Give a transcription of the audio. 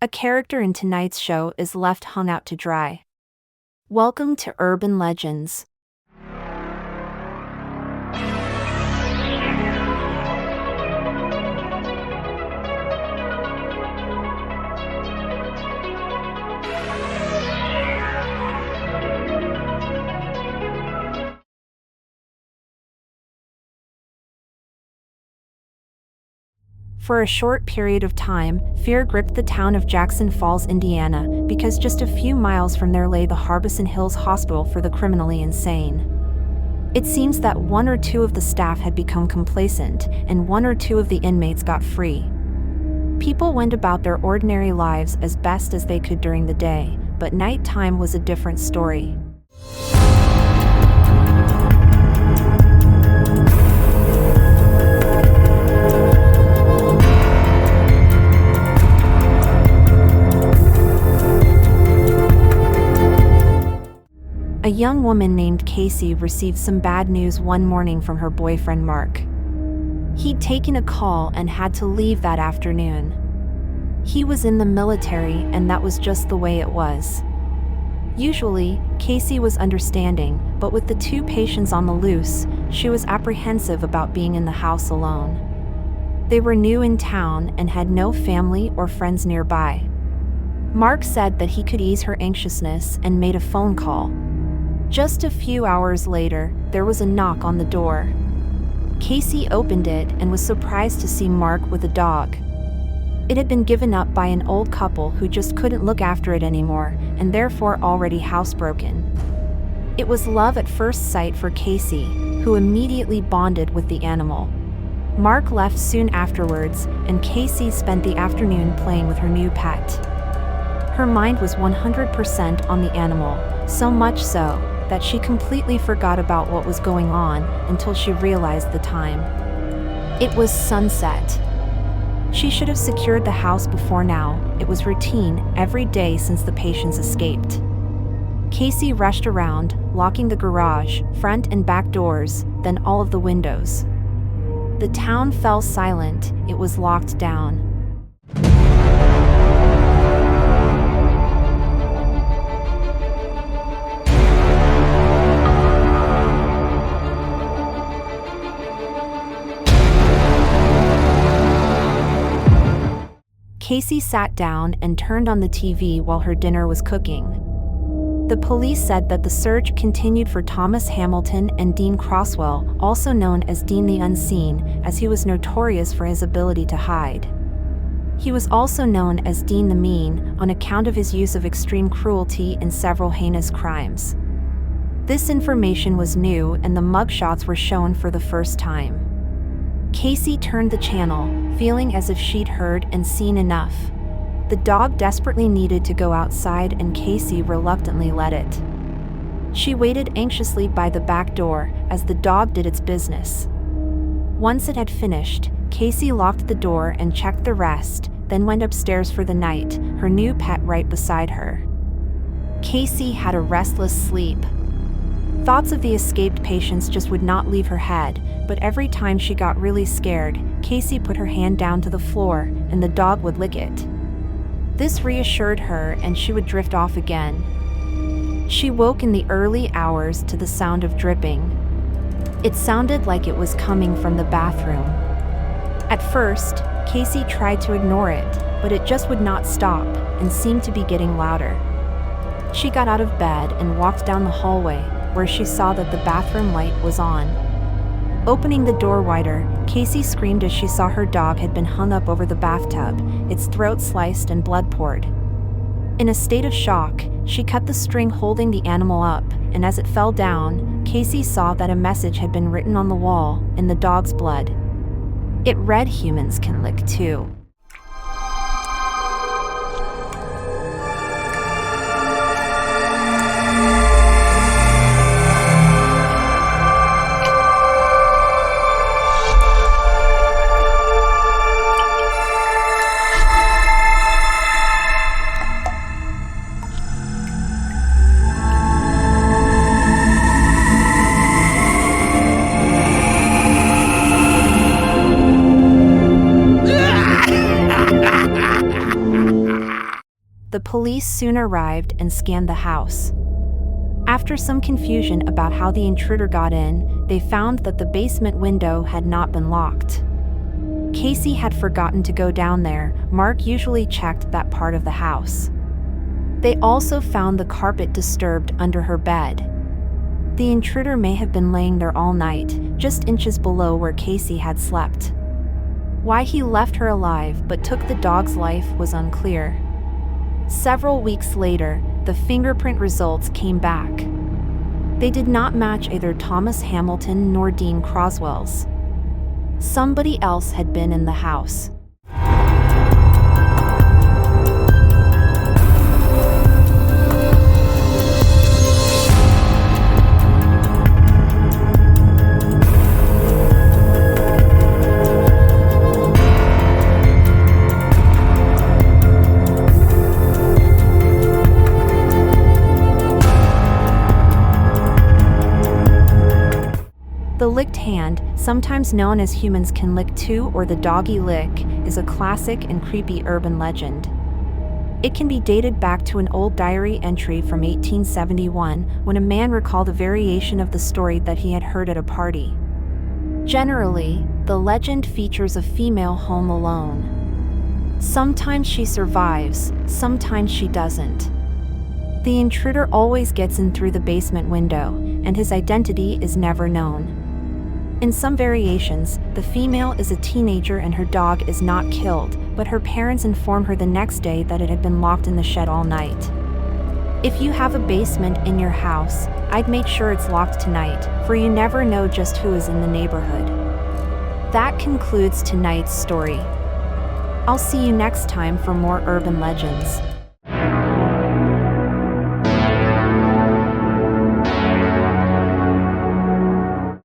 A character in tonight's show is left hung out to dry. Welcome to Urban Legends. For a short period of time, fear gripped the town of Jackson Falls, Indiana, because just a few miles from there lay the Harbison Hills Hospital for the Criminally Insane. It seems that one or two of the staff had become complacent, and one or two of the inmates got free. People went about their ordinary lives as best as they could during the day, but nighttime was a different story. A young woman named Casey received some bad news one morning from her boyfriend Mark. He'd taken a call and had to leave that afternoon. He was in the military, and that was just the way it was. Usually, Casey was understanding, but with the two patients on the loose, she was apprehensive about being in the house alone. They were new in town and had no family or friends nearby. Mark said that he could ease her anxiousness and made a phone call. Just a few hours later, there was a knock on the door. Casey opened it and was surprised to see Mark with a dog. It had been given up by an old couple who just couldn't look after it anymore, and therefore already housebroken. It was love at first sight for Casey, who immediately bonded with the animal. Mark left soon afterwards, and Casey spent the afternoon playing with her new pet. Her mind was 100% on the animal, so much so that she completely forgot about what was going on until she realized the time. It was sunset. She should have secured the house before now. It was routine every day since the patients escaped. Casey rushed around, locking the garage, front and back doors, then all of the windows. The town fell silent. It was locked down. Casey sat down and turned on the TV while her dinner was cooking. The police said that the search continued for Thomas Hamilton and Dean Croswell, also known as Dean the Unseen, as he was notorious for his ability to hide. He was also known as Dean the Mean on account of his use of extreme cruelty in several heinous crimes. This information was new, and the mugshots were shown for the first time. Casey turned the channel, feeling as if she'd heard and seen enough. The dog desperately needed to go outside, and Casey reluctantly let it. She waited anxiously by the back door as the dog did its business. Once it had finished, Casey locked the door and checked the rest, then went upstairs for the night, her new pet right beside her. Casey had a restless sleep. Thoughts of the escaped patients just would not leave her head, but every time she got really scared, Casey put her hand down to the floor, and the dog would lick it. This reassured her, and she would drift off again. She woke in the early hours to the sound of dripping. It sounded like it was coming from the bathroom. At first, Casey tried to ignore it, but it just would not stop, and seemed to be getting louder. She got out of bed and walked down the hallway, where she saw that the bathroom light was on. Opening the door wider, Casey screamed as she saw her dog had been hung up over the bathtub, its throat sliced and blood poured. In a state of shock, she cut the string holding the animal up, and as it fell down, Casey saw that a message had been written on the wall, in the dog's blood. It read, "Humans can lick too." The police soon arrived and scanned the house. After some confusion about how the intruder got in, they found that the basement window had not been locked. Casey had forgotten to go down there. Mark usually checked that part of the house. They also found the carpet disturbed under her bed. The intruder may have been laying there all night, just inches below where Casey had slept. Why he left her alive but took the dog's life was unclear. Several weeks later, the fingerprint results came back. They did not match either Thomas Hamilton nor Dean Croswell's. Somebody else had been in the house. The licked hand, sometimes known as humans can lick too or the doggy lick, is a classic and creepy urban legend. It can be dated back to an old diary entry from 1871 when a man recalled a variation of the story that he had heard at a party. Generally, the legend features a female home alone. Sometimes she survives, sometimes she doesn't. The intruder always gets in through the basement window, and his identity is never known. In some variations, the female is a teenager and her dog is not killed, but her parents inform her the next day that it had been locked in the shed all night. If you have a basement in your house, I'd make sure it's locked tonight, for you never know just who is in the neighborhood. That concludes tonight's story. I'll see you next time for more urban legends.